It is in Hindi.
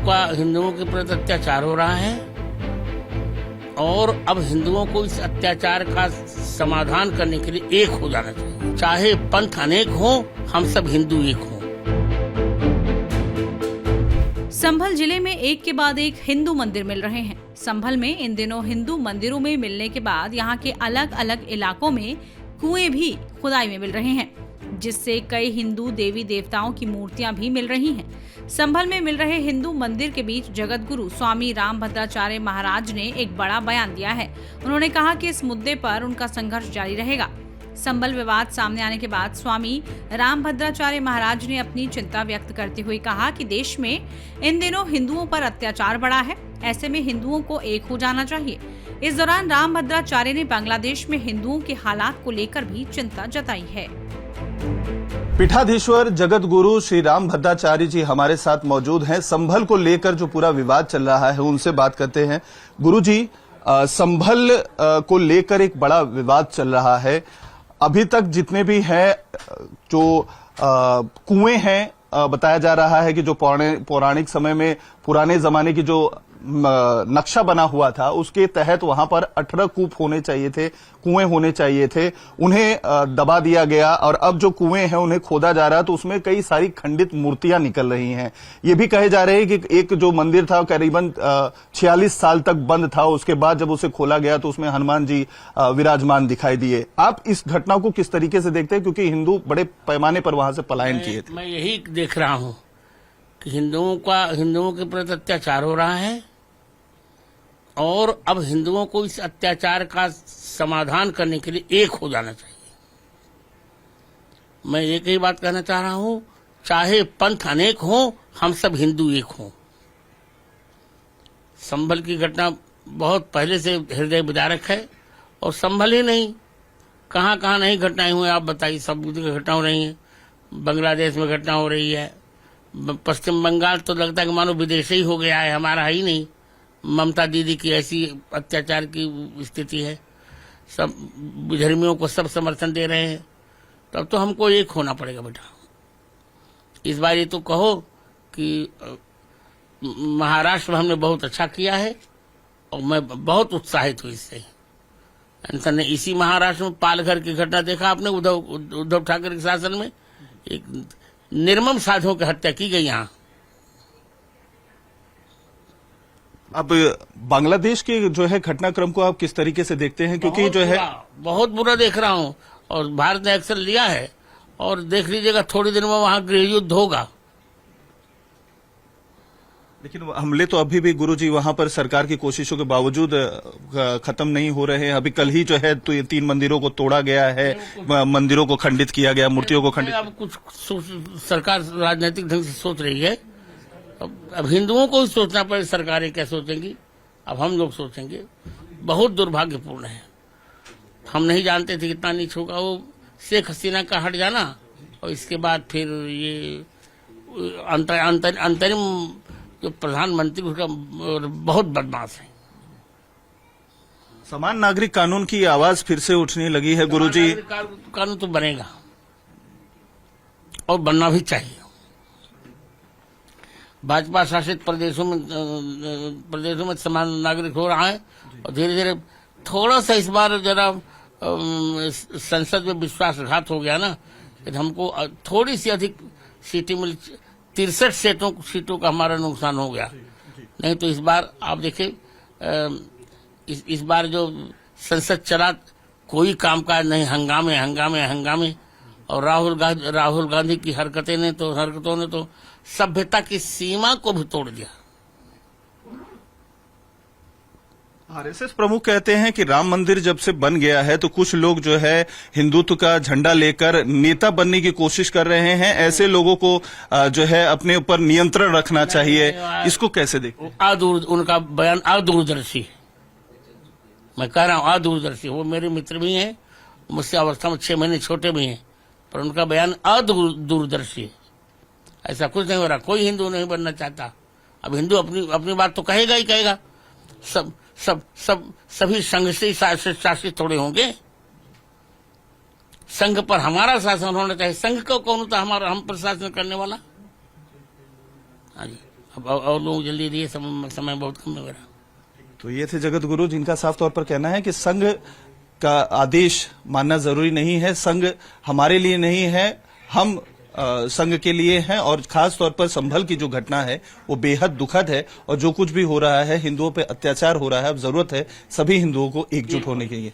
हिंदुओं के प्रति अत्याचार हो रहा है और अब हिंदुओं को इस अत्याचार का समाधान करने के लिए एक हो जाना चाहिए। चाहे पंथ अनेक हो, हम सब हिंदू एक हों। संभल जिले में एक के बाद एक हिंदू मंदिर मिल रहे हैं। संभल में इन दिनों हिंदू मंदिरों में मिलने के बाद यहाँ के अलग अलग इलाकों में कुएं भी खुदाई में मिल रहे हैं, जिससे कई हिंदू देवी देवताओं की मूर्तियां भी मिल रही हैं। संभल में मिल रहे हिंदू मंदिर के बीच जगत गुरु स्वामी रामभद्राचार्य महाराज ने एक बड़ा बयान दिया है। उन्होंने कहा कि इस मुद्दे पर उनका संघर्ष जारी रहेगा। संभल विवाद सामने आने के बाद स्वामी रामभद्राचार्य महाराज ने अपनी चिंता व्यक्त करते हुए कहा कि देश में इन दिनों हिंदुओं पर अत्याचार बढ़ा है, ऐसे में हिंदुओं को एक हो जाना चाहिए। इस दौरान रामभद्राचार्य ने बांग्लादेश में हिंदुओं के हालात को लेकर भी चिंता जताई है। पीठाधीश्वर जगत गुरु श्री रामभद्राचार्य जी हमारे साथ मौजूद हैं। संभल को लेकर जो पूरा विवाद चल रहा है उनसे बात करते हैं। गुरु जी, संभल को लेकर एक बड़ा विवाद चल रहा है। अभी तक जितने भी हैं जो कुएं हैं, बताया जा रहा है कि जो पौराणिक समय में पुराने जमाने की जो नक्शा बना हुआ था उसके तहत वहां पर 18 कूप होने चाहिए थे, कुएं होने चाहिए थे, उन्हें दबा दिया गया और अब जो कुएं हैं उन्हें खोदा जा रहा है तो उसमें कई सारी खंडित मूर्तियां निकल रही हैं। ये भी कहे जा रहे हैं कि एक जो मंदिर था करीबन 46 साल तक बंद था, उसके बाद जब उसे खोला गया तो उसमें हनुमान जी विराजमान दिखाई दिए। आप इस घटना को किस तरीके से देखते हैं, क्योंकि हिंदू बड़े पैमाने पर वहां से पलायन किए थे? मैं यही देख रहा हूं कि हिंदुओं के प्रति अत्याचार हो रहा है और अब हिंदुओं को इस अत्याचार का समाधान करने के लिए एक हो जाना चाहिए। मैं एक ही बात कहना चाह रहा हूं, चाहे पंथ अनेक हो, हम सब हिंदू एक हों। संभल की घटना बहुत पहले से हृदय विदारक है और संभल ही नहीं, कहां कहां नहीं घटनाएं हुई आप बताइए। सब घटना हो रही है, बांग्लादेश में घटना हो रही है, पश्चिम बंगाल तो लगता है कि मानो विदेश ही हो गया है, हमारा ही नहीं। ममता दीदी की ऐसी अत्याचार की स्थिति है, सब धर्मियों को सब समर्थन दे रहे हैं, तब तो हमको एक होना पड़ेगा बेटा। इस बार ये तो कहो कि महाराष्ट्र में हमने बहुत अच्छा किया है और मैं बहुत उत्साहित हूँ इससे। ने इसी महाराष्ट्र में पालघर की घटना देखा आपने, उद्धव ठाकरे के शासन में एक निर्मम साधुओं की हत्या की गई यहाँ। अब बांग्लादेश के जो है घटनाक्रम को आप किस तरीके से देखते हैं, क्योंकि जो है बहुत बुरा देख रहा हूं और भारत ने एक्शन लिया है और देख लीजिएगा थोड़ी दिन में वहां गृह युद्ध होगा। लेकिन हमले तो अभी भी गुरुजी वहां पर सरकार की कोशिशों के बावजूद खत्म नहीं हो रहे हैं। अभी कल ही जो है तो ये 3 मंदिरों को तोड़ा गया है, मंदिरों को खंडित किया गया, मूर्तियों को खंडित। अब कुछ सरकार राजनीतिक ढंग से सोच रही है, अब हिंदुओं को ही सोचना पड़े, सरकारें क्या सोचेंगी, अब हम लोग सोचेंगे। बहुत दुर्भाग्यपूर्ण है, हम नहीं जानते थे कितना नीच होगा। वो शेख हसीना का हट जाना और इसके बाद फिर ये अंतरिम जो प्रधानमंत्री उसका बहुत बदमाश है। समान नागरिक कानून की आवाज फिर से उठने लगी है गुरुजी। कानून तो बनेगा और बनना भी चाहिए। भाजपा शासित प्रदेशों में समान नागरिक हो रहा है और धीरे धीरे थोड़ा सा इस बार जरा संसद में विश्वासघात हो गया ना, हमको थोड़ी सी अधिक सीटें मिली, 63 सीटों का हमारा नुकसान हो गया। नहीं तो इस बार आप देखिए, इस बार जो संसद चला कोई कामकाज नहीं, हंगामे। और राहुल गांधी की हरकतों ने तो सभ्यता की सीमा को भी तोड़ दिया। आरएसएस प्रमुख कहते हैं कि राम मंदिर जब से बन गया है तो कुछ लोग जो है हिंदुत्व का झंडा लेकर नेता बनने की कोशिश कर रहे हैं। ऐसे लोगों को जो है अपने ऊपर नियंत्रण रखना चाहिए। इसको कैसे देखते? उनका बयान अदूरदर्शी, मैं कह रहा हूँ अदूरदर्शी। वो मेरे मित्र भी हैं, मुझसे अवस्था में 6 महीने छोटे भी हैं, पर उनका बयान अदूरदर्शी है। ऐसा कुछ नहीं हो रहा, कोई हिंदू नहीं बनना चाहता। अब हिंदू अपनी बात तो कहेगा ही कहेगा। सभी संघ से शासित थोड़े होंगे। संघ पर हमारा शासन होना चाहिए। संघ को कौन होता हम पर शासन करने वाला? हाँ जी, अब और लोग जल्दी दिए, समय बहुत कम लग रहा। तो ये थे जगत गुरु, जिनका साफ तौर पर कहना है कि संघ का आदेश मानना जरूरी नहीं है, संघ हमारे लिए नहीं है, हम संघ के लिए हैं। और खास तौर पर संभल की जो घटना है वो बेहद दुखद है, और जो कुछ भी हो रहा है, हिंदुओं पे अत्याचार हो रहा है, अब जरूरत है सभी हिंदुओं को एकजुट होने के लिए।